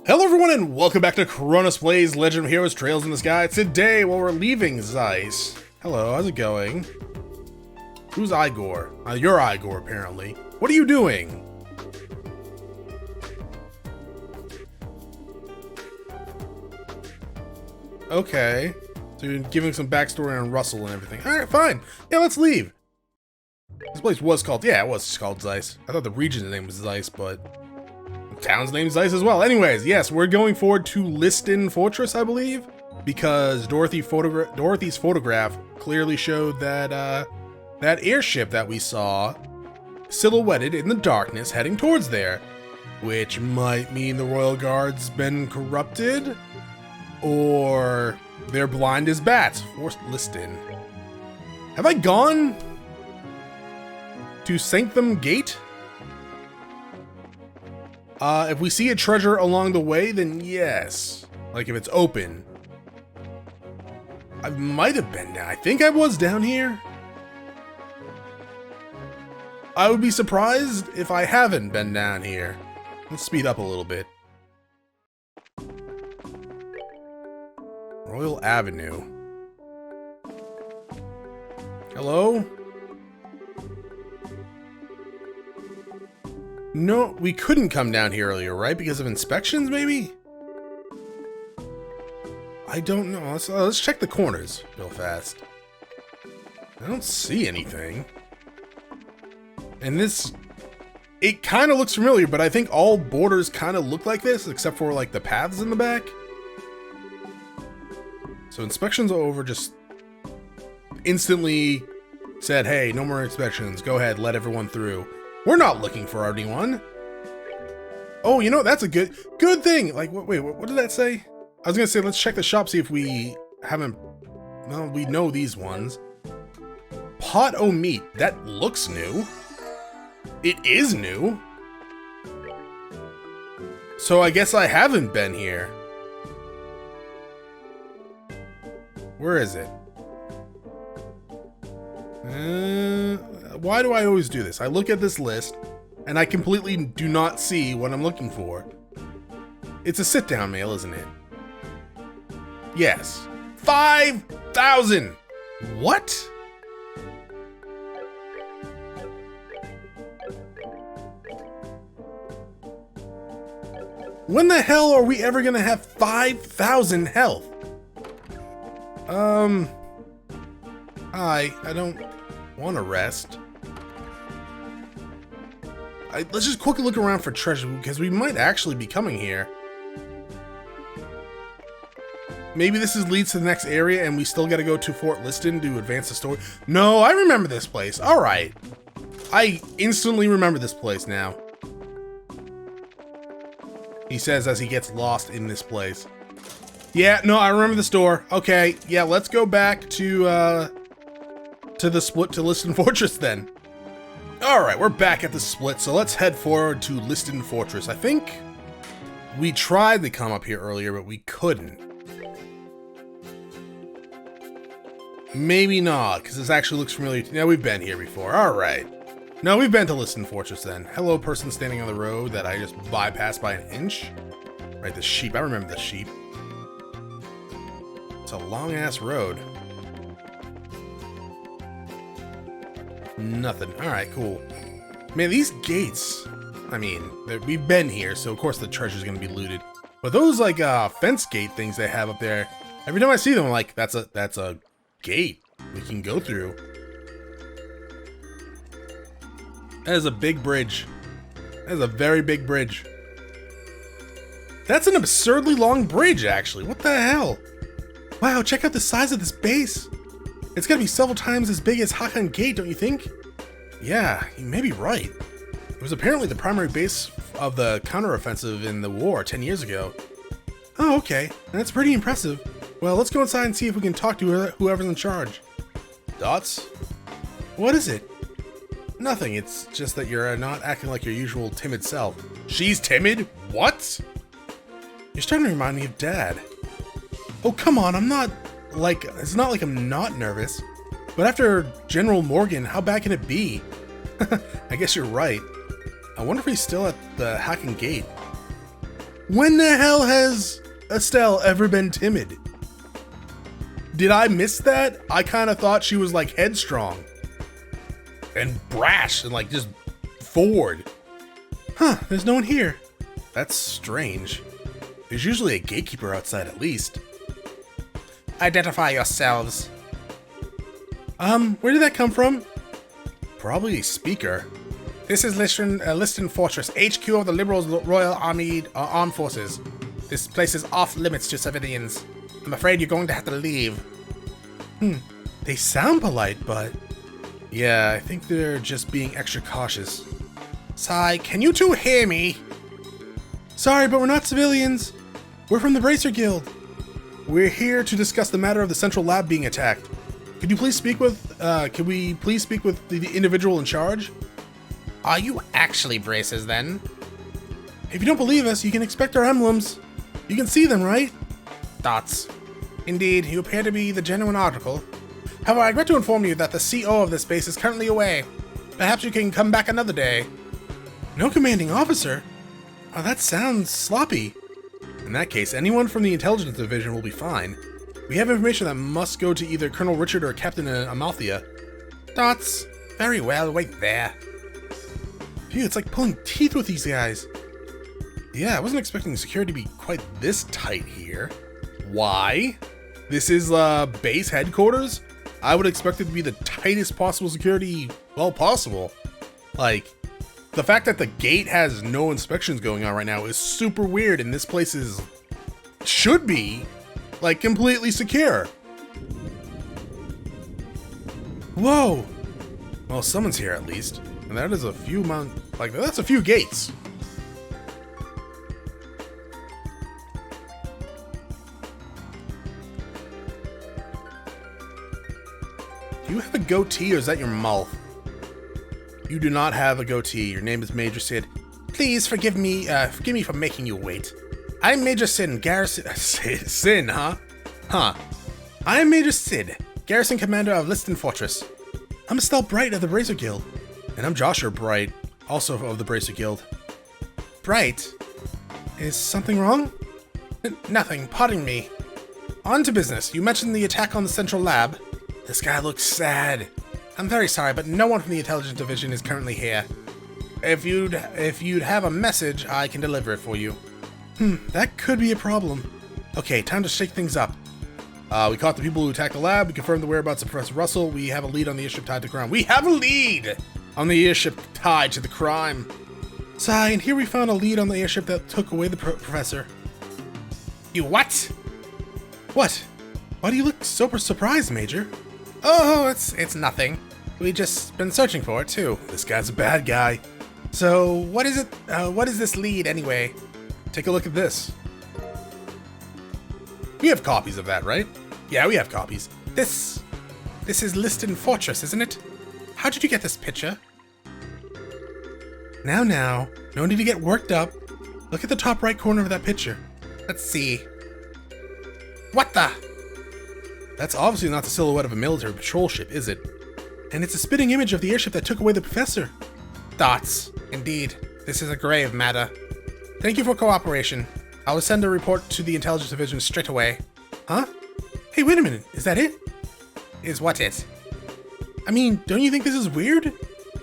Hello everyone and welcome back to Chronos Plays Legend of Heroes Trails in the Sky. Today, while we're leaving Zeiss. Hello, how's it going? Who's Igor? You're Igor, apparently. What are you doing? Okay. So you're giving some backstory on Russell and everything. Alright, fine. Yeah, let's leave. This place was called, yeah, it was called Zeiss. I thought the region's name was Zeiss, but the town's name is Zeiss as well. Anyways, yes, we're going forward to Liston Fortress, I believe, because Dorothy's photograph clearly showed that that airship that we saw silhouetted in the darkness heading towards there, which might mean the Royal Guard's been corrupted, or they're blind as bats. Forced Liston. Have I gone to Sanctum Gate? If we see a treasure along the way, then yes. Like if it's open. I might have been down. I think I was down here. I would be surprised if I haven't been down here. Let's speed up a little bit. Royal Avenue. Hello? No, we couldn't come down here earlier, right? Because of inspections, maybe? I don't know. Let's check the corners real fast. I don't see anything. And this, it kind of looks familiar, but I think all borders kind of look like this, except for like the paths in the back. So inspections are over, just instantly said, hey, no more inspections. Go ahead, let everyone through. We're not looking for anyone. Oh, you know, that's a good thing. Like, wait, what did that say? I was gonna say, let's check the shop, see if we haven't, well, we know these ones. Pot o' meat, that looks new. It is new. So I guess I haven't been here. Where is it? Why do I always do this? I look at this list, and I completely do not see what I'm looking for. It's a sit-down mail, isn't it? Yes. 5,000! What? When the hell are we ever gonna have 5,000 health? I don't want to rest. Let's just quickly look around for treasure, because we might actually be coming here. Maybe this leads to the next area and we still gotta go to Fort Liston to advance the story. No, I remember this place. Alright. I instantly remember this place now. He says as he gets lost in this place. Yeah, no, I remember this door. Okay, yeah, let's go back to the split to Liston Fortress then. Alright, we're back at the split, so let's head forward to Liston Fortress. I think we tried to come up here earlier, but we couldn't. Maybe not, because this actually looks familiar. Yeah, we've been here before. Alright. No, we've been to Liston Fortress then. Hello, person standing on the road that I just bypassed by an inch. Right, the sheep. I remember the sheep. It's a long-ass road. Nothing. Alright, cool. Man, these gates, I mean, we've been here, so of course the treasure's gonna be looted. But those, like, fence gate things they have up there, every time I see them, I'm like, that's a gate we can go through. That is a big bridge. That is a very big bridge. That's an absurdly long bridge, actually. What the hell? Wow, check out the size of this base. It's gotta be several times as big as Hakan Gate, don't you think? Yeah, you may be right. It was apparently the primary base of the counteroffensive in the war 10 years ago. Oh, okay. That's pretty impressive. Well, let's go inside and see if we can talk to whoever's in charge. Dots? What is it? Nothing, it's just that you're not acting like your usual timid self. She's timid? What? You're starting to remind me of Dad. Oh, come on, I'm not... Like, it's not like I'm not nervous, but after General Morgan, how bad can it be? I guess you're right. I wonder if he's still at the Hacken Gate. When the hell has Estelle ever been timid? Did I miss that? I kind of thought she was like headstrong and brash and like just forward. Huh, there's no one here. That's strange. There's usually a gatekeeper outside at least. Identify yourselves. Where did that come from? Probably a speaker. This is Liston Fortress, HQ of the Liberals Royal Army Armed Forces. This place is off limits to civilians. I'm afraid you're going to have to leave. They sound polite, but... yeah, I think they're just being extra cautious. Sigh, can you two hear me? Sorry, but we're not civilians. We're from the Bracer Guild. We're here to discuss the matter of the central lab being attacked. Could we please speak with the individual in charge? Are you actually Bracers then? If you don't believe us, you can inspect our emblems. You can see them, right? Dots. Indeed, you appear to be the genuine article. However, I regret to inform you that the CO of this base is currently away. Perhaps you can come back another day. No commanding officer? Oh, that sounds sloppy. In that case, anyone from the intelligence division will be fine. We have information that must go to either Colonel Richard or Captain Amalthea. Dots. Very well, wait there. Phew, it's like pulling teeth with these guys. Yeah, I wasn't expecting security to be quite this tight here. Why? This is base headquarters? I would expect it to be the tightest possible security, well, possible. Like, the fact that the gate has no inspections going on right now is super weird, and this place should be, like, completely secure. Whoa! Well, someone's here at least. And that is a few that's a few gates. Do you have a goatee or is that your mouth? You do not have a goatee. Your name is Major Sid. Please forgive me for making you wait. I'm Major Sid, Garrison... Sin, huh? Huh. I am Major Sid, Garrison Commander of Liston Fortress. I'm Estelle Bright of the Bracer Guild. And I'm Joshua Bright, also of the Bracer Guild. Bright? Is something wrong? Nothing, pardon me. On to business. You mentioned the attack on the central lab. This guy looks sad. I'm very sorry, but no one from the intelligence division is currently here. If you'd have a message, I can deliver it for you. That could be a problem. Okay, time to shake things up. We caught the people who attacked the lab. We confirmed the whereabouts of Professor Russell. We have a lead on the airship tied to the crime. We have a lead on the airship tied to the crime. Sigh, and here we found a lead on the airship that took away the professor. You what? What? Why do you look so surprised, Major? Oh, it's nothing. We just been searching for it too. This guy's a bad guy. So what is it? What is this lead anyway? Take a look at this. We have copies of that, right? Yeah, we have copies. This is Liston Fortress, isn't it? How did you get this picture? Now, no need to get worked up. Look at the top right corner of that picture. Let's see. What the? That's obviously not the silhouette of a military patrol ship, is it? And it's a spitting image of the airship that took away the professor. Dots. Indeed. This is a grave matter. Thank you for cooperation. I will send a report to the intelligence division straight away. Huh? Hey, wait a minute. Is that it? Is what it? I mean, don't you think this is weird?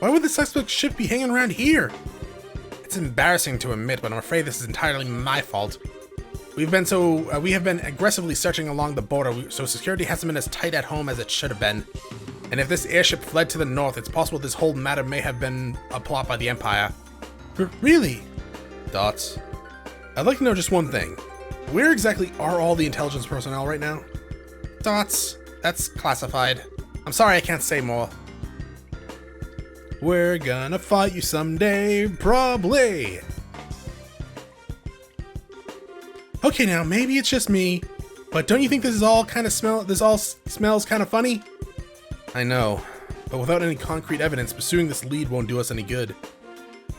Why would the suspect ship be hanging around here? It's embarrassing to admit, but I'm afraid this is entirely my fault. We have been aggressively searching along the border, so security hasn't been as tight at home as it should have been. And if this airship fled to the north, it's possible this whole matter may have been a plot by the Empire. Really? Dots. I'd like to know just one thing. Where exactly are all the intelligence personnel right now? Dots. That's classified. I'm sorry I can't say more. We're gonna fight you someday, probably. Okay, now maybe it's just me, but don't you think this all smells kind of funny? I know, but without any concrete evidence, pursuing this lead won't do us any good.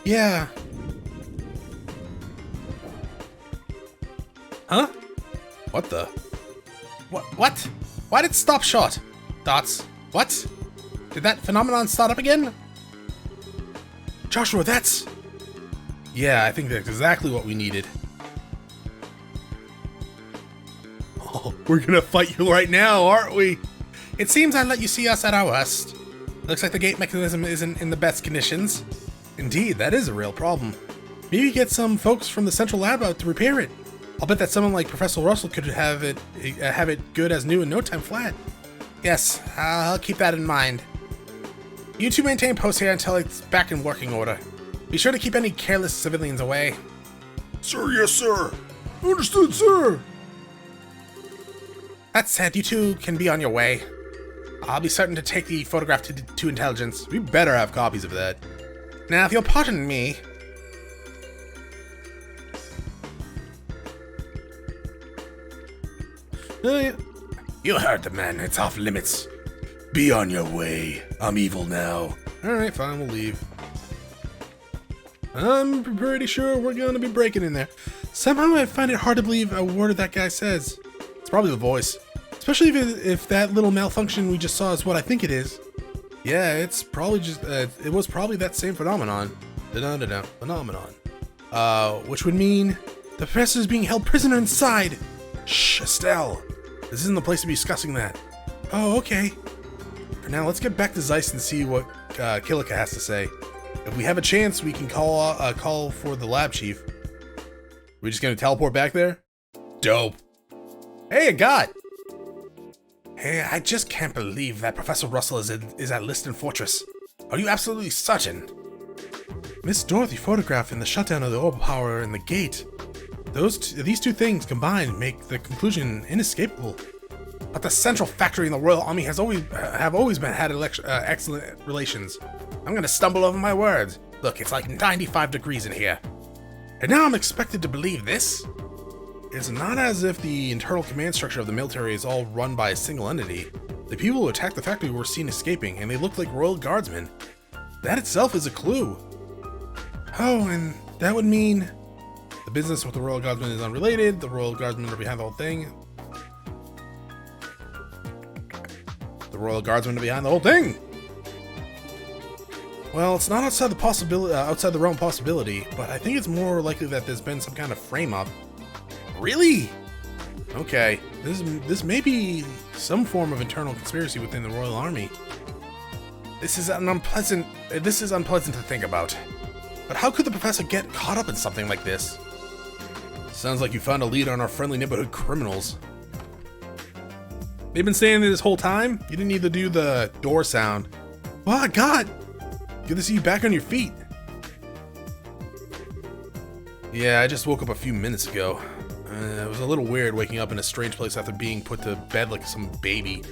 Yeah. Huh? What the? What? Why did it stop short? Dots. What? Did that phenomenon start up again? Joshua, that's... Yeah, I think that's exactly what we needed. Oh, we're gonna fight you right now, aren't we? It seems I let you see us at our worst. Looks like the gate mechanism isn't in the best conditions. Indeed, that is a real problem. Maybe get some folks from the central lab out to repair it. I'll bet that someone like Professor Russell could have it good as new in no time flat. Yes, I'll keep that in mind. You two maintain post here until it's back in working order. Be sure to keep any careless civilians away. Sir, yes, sir. Understood, sir. That said, you two can be on your way. I'll be certain to take the photograph to intelligence. We better have copies of that. Now, if you'll pardon me... You heard the man. It's off limits. Be on your way. I'm evil now. Alright, fine, we'll leave. I'm pretty sure we're gonna be breaking in there. Somehow I find it hard to believe a word that guy says. It's probably the voice. Especially if that little malfunction we just saw is what I think it is. Yeah, it's probably just, it was probably that same phenomenon. Phenomenon. Which would mean the professor is being held prisoner inside. Shh, Estelle. This isn't the place to be discussing that. Oh, okay. For now, let's get back to Zeiss and see what Kilika has to say. If we have a chance, we can call for the lab chief. We just gonna teleport back there? Dope. Hey, a god! Hey, I just can't believe that Professor Russell is at Liston Fortress. Are you absolutely certain? Miss Dorothy photograph and the shutdown of the orbital power and the gate. These two things combined make the conclusion inescapable. But the central factory in the Royal Army has always had excellent relations. I'm gonna stumble over my words. Look, it's like 95 degrees in here. And now I'm expected to believe this? It's not as if the internal command structure of the military is all run by a single entity. The people who attacked the factory were seen escaping, and they looked like Royal Guardsmen. That itself is a clue. Oh, and that would mean the business with the Royal Guardsmen is unrelated. The Royal Guardsmen are behind the whole thing. The Royal Guardsmen are behind the whole thing. Well, it's not outside the realm of possibility, but I think it's more likely that there's been some kind of frame-up. Really? Okay, this may be some form of internal conspiracy within the Royal Army. This is unpleasant to think about. But how could the professor get caught up in something like this? Sounds like you found a lead on our friendly neighborhood criminals. They've been staying there this whole time? You didn't need to do the door sound. Oh, God! Good to see you back on your feet. Yeah, I just woke up a few minutes ago. It was a little weird waking up in a strange place after being put to bed like some baby.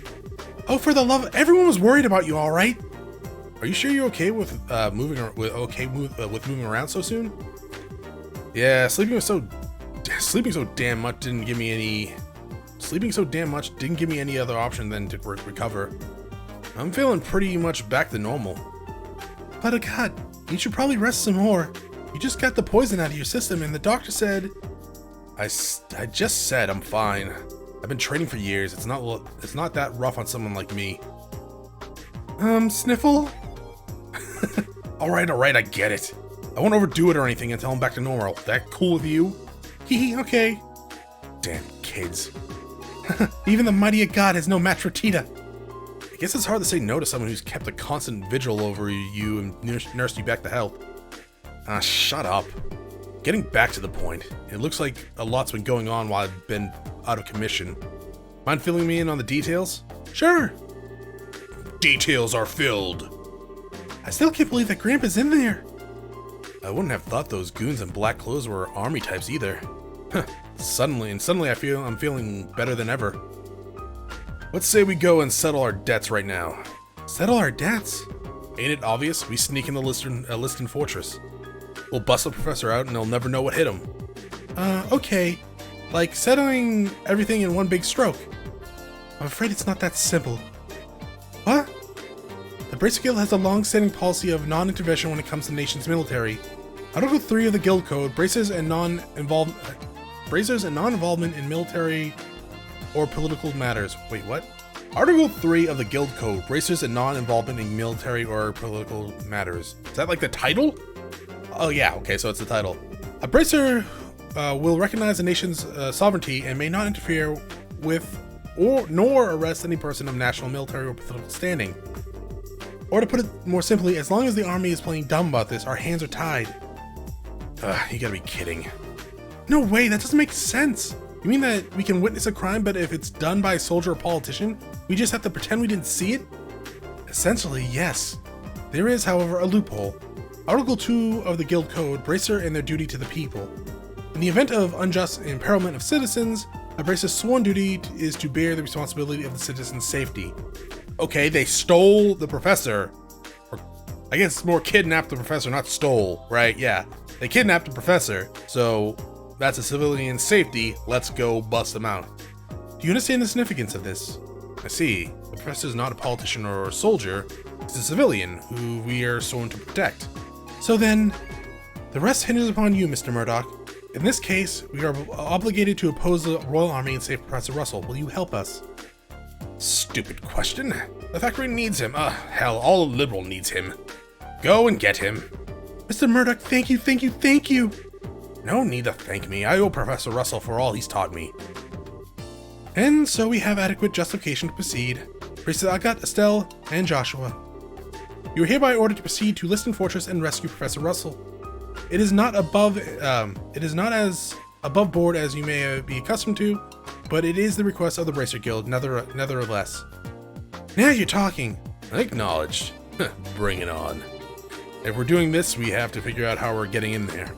Oh, for the love of... Everyone was worried about you, alright? Are you sure you're okay with moving around so soon? Yeah, sleeping so damn much didn't give me any other option than to recover. I'm feeling pretty much back to normal. But God, you should probably rest some more. You just got the poison out of your system, and the doctor said... I just said I'm fine. I've been training for years. It's not that rough on someone like me. Sniffle? Alright, I get it. I won't overdo it or anything until I'm back to normal. That cool with you? Hee, okay. Damn kids. Even the mighty god has no match for Tita. I guess it's hard to say no to someone who's kept a constant vigil over you and nursed you back to health. Ah, shut up. Getting back to the point, it looks like a lot's been going on while I've been out of commission. Mind filling me in on the details? Sure. Details are filled. I still can't believe that Grandpa's in there. I wouldn't have thought those goons in black clothes were army types either. Suddenly I'm feeling better than ever. Let's say we go and settle our debts right now. Settle our debts? Ain't it obvious? We sneak in the Liston Fortress. We'll bust the professor out and they'll never know what hit him. Okay. Like settling everything in one big stroke. I'm afraid it's not that simple. What? The Bracer Guild has a long-standing policy of non-intervention when it comes to the nation's military. Article 3 of the Guild Code, bracers and non-involvement in military or political matters. Wait, what? Article 3 of the Guild Code, bracers and non-involvement in military or political matters. Is that like the title? Oh yeah, okay, so it's the title. A bracer will recognize the nation's sovereignty and may not interfere with nor arrest any person of national, military, or political standing. Or to put it more simply, as long as the army is playing dumb about this, our hands are tied. You gotta be kidding. No way, that doesn't make sense. You mean that we can witness a crime, but if it's done by a soldier or politician, we just have to pretend we didn't see it? Essentially, yes. There is, however, a loophole. Article 2 of the Guild Code, Bracer and their duty to the people. In the event of unjust imperilment of citizens, a Bracer's sworn duty is to bear the responsibility of the citizens' safety. Okay, they stole the professor. Or, I guess it's more kidnapped the professor, not stole, right? Yeah, they kidnapped the professor, so that's a civilian's safety. Let's go bust them out. Do you understand the significance of this? I see. The professor is not a politician or a soldier. He's a civilian who we are sworn to protect. So then, the rest hinges upon you, Mr. Murdoch. In this case, we are obligated to oppose the Royal Army and save Professor Russell. Will you help us? Stupid question. The factory needs him. Hell, all liberal needs him. Go and get him. Mr. Murdoch, thank you, thank you, thank you. No need to thank me. I owe Professor Russell for all he's taught me. And so we have adequate justification to proceed. Priestess Agathe, Estelle, and Joshua. You are hereby ordered to proceed to Liston Fortress and rescue Professor Russell. It is not as above board as you may be accustomed to, but it is the request of the Bracer Guild, nevertheless. Now you're talking. Acknowledged. Bring it on. If we're doing this, we have to figure out how we're getting in there.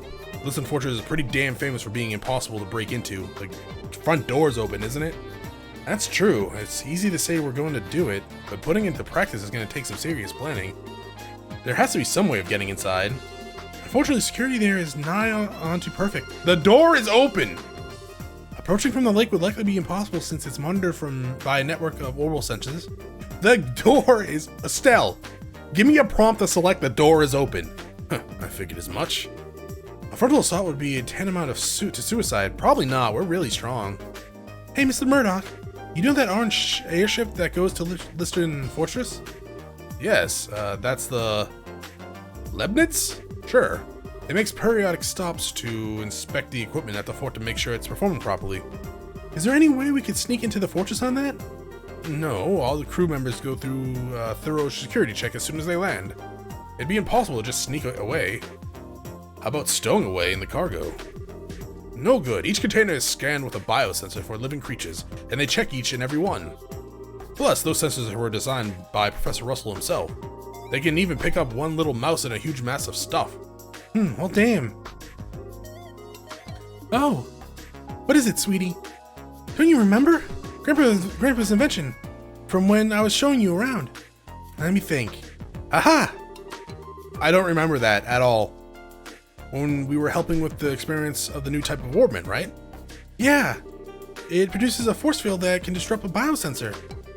Liston Fortress is pretty damn famous for being impossible to break into. Like, front door's open, isn't it? That's true. It's easy to say we're going to do it, but putting it into practice is going to take some serious planning. There has to be some way of getting inside. Unfortunately, security there is nigh on to perfect. The door is open! Approaching from the lake would likely be impossible since it's monitored by a network of orbal sensors. The door is... Estelle, give me a prompt to select the door is open. I figured as much. A frontal assault would be tantamount to suicide. Probably not, we're really strong. Hey, Mr. Murdoch, you know that orange airship that goes to Liston Fortress? Yes, that's the... Leibniz? Sure. It makes periodic stops to inspect the equipment at the fort to make sure it's performing properly. Is there any way we could sneak into the fortress on that? No, all the crew members go through a thorough security check as soon as they land. It'd be impossible to just sneak away. How about stowing away in the cargo? No good. Each container is scanned with a biosensor for living creatures, and they check each and every one. Plus, those sensors were designed by Professor Russell himself. They can even pick up one little mouse in a huge mass of stuff. Well damn. Oh, what is it, sweetie? Don't you remember? Grandpa's invention from when I was showing you around. Let me think. Aha! I don't remember that at all. When we were helping with the experiments of the new type of orbment, right? Yeah. It produces a force field that can disrupt a biosensor.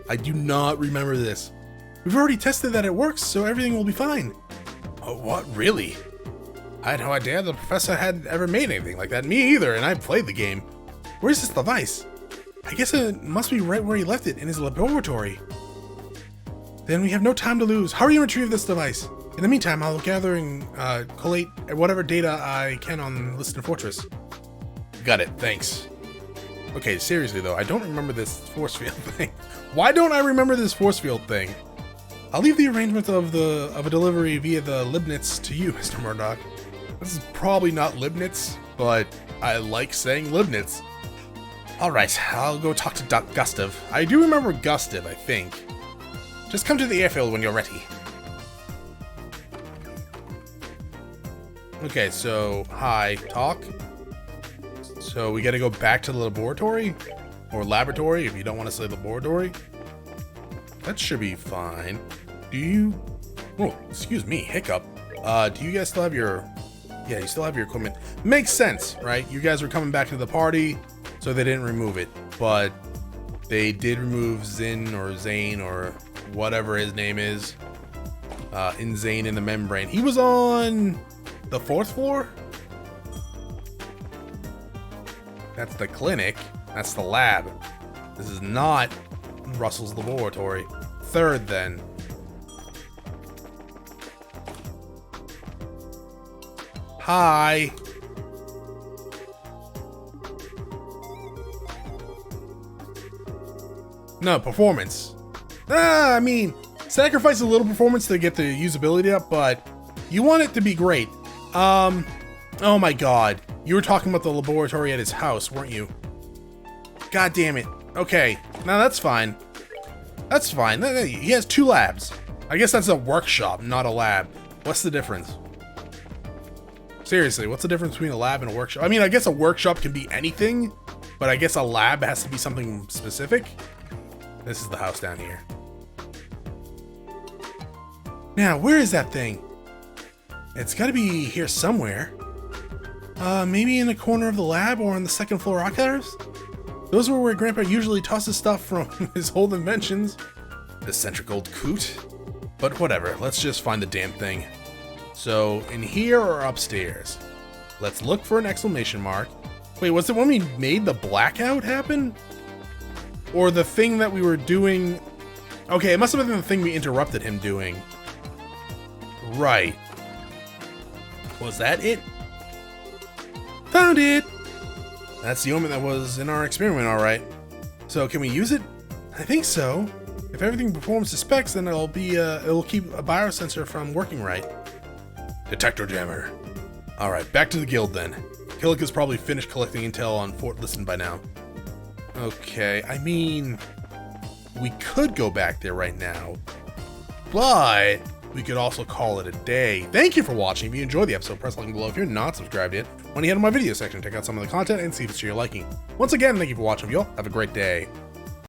I do not remember this. We've already tested that it works, so everything will be fine. Oh, what? Really? I had no idea the professor had ever made anything like that. Me either, and I played the game. Where's this device? I guess it must be right where he left it, in his laboratory. Then we have no time to lose. Hurry and retrieve this device. In the meantime, I'll gather and collate whatever data I can on Liston Fortress. Got it, thanks. Okay, seriously though, I don't remember this force field thing. Why don't I remember this force field thing? I'll leave the arrangement of a delivery via the Leibniz to you, Mr. Murdoch. This is probably not Leibniz, but I like saying Leibniz. Alright, I'll go talk to Gustav. I do remember Gustav, I think. Just come to the airfield when you're ready. Okay, so, hi, talk. So we gotta go back to the laboratory? Or laboratory, if you don't want to say laboratory. That should be fine. Do you... Oh, excuse me, hiccup. Do you guys still have your... Yeah, you still have your equipment. Makes sense, right? You guys were coming back to the party, so they didn't remove it. But they did remove Zin or Zane or whatever his name is. Zane in the membrane. He was on the 4th floor? That's the clinic. That's the lab. This is not Russell's laboratory. 3rd then. Hi. No, performance. I mean, sacrifice a little performance to get the usability up, but you want it to be great. Oh my god. You were talking about the laboratory at his house, weren't you? God damn it. Okay, now that's fine. That's fine. He has 2 labs. I guess that's a workshop, not a lab. What's the difference? Seriously, what's the difference between a lab and a workshop? I mean, I guess a workshop can be anything, but I guess a lab has to be something specific. This is the house down here. Now, where is that thing? It's gotta be here somewhere. Maybe in the corner of the lab or on the second floor archives? Those were where Grandpa usually tosses stuff from his old inventions. Eccentric old coot. But whatever, let's just find the damn thing. So, in here or upstairs? Let's look for an exclamation mark. Wait, was it when we made the blackout happen? Or the thing that we were doing? Okay, it must have been the thing we interrupted him doing. Right. Was that it? Found it! That's the omen that was in our experiment, alright. So, can we use it? I think so. If everything performs to specs, then it'll keep a biosensor from working right. Detector jammer. Alright, back to the guild then. Killika's probably finished collecting intel on Fort Listen by now. Okay, I mean, we could go back there right now, but we could also call it a day. Thank you for watching. If you enjoyed the episode, press the link below. If you're not subscribed yet, when you head to my video section, check out some of the content and see if it's to your liking. Once again, thank you for watching, y'all. Have a great day.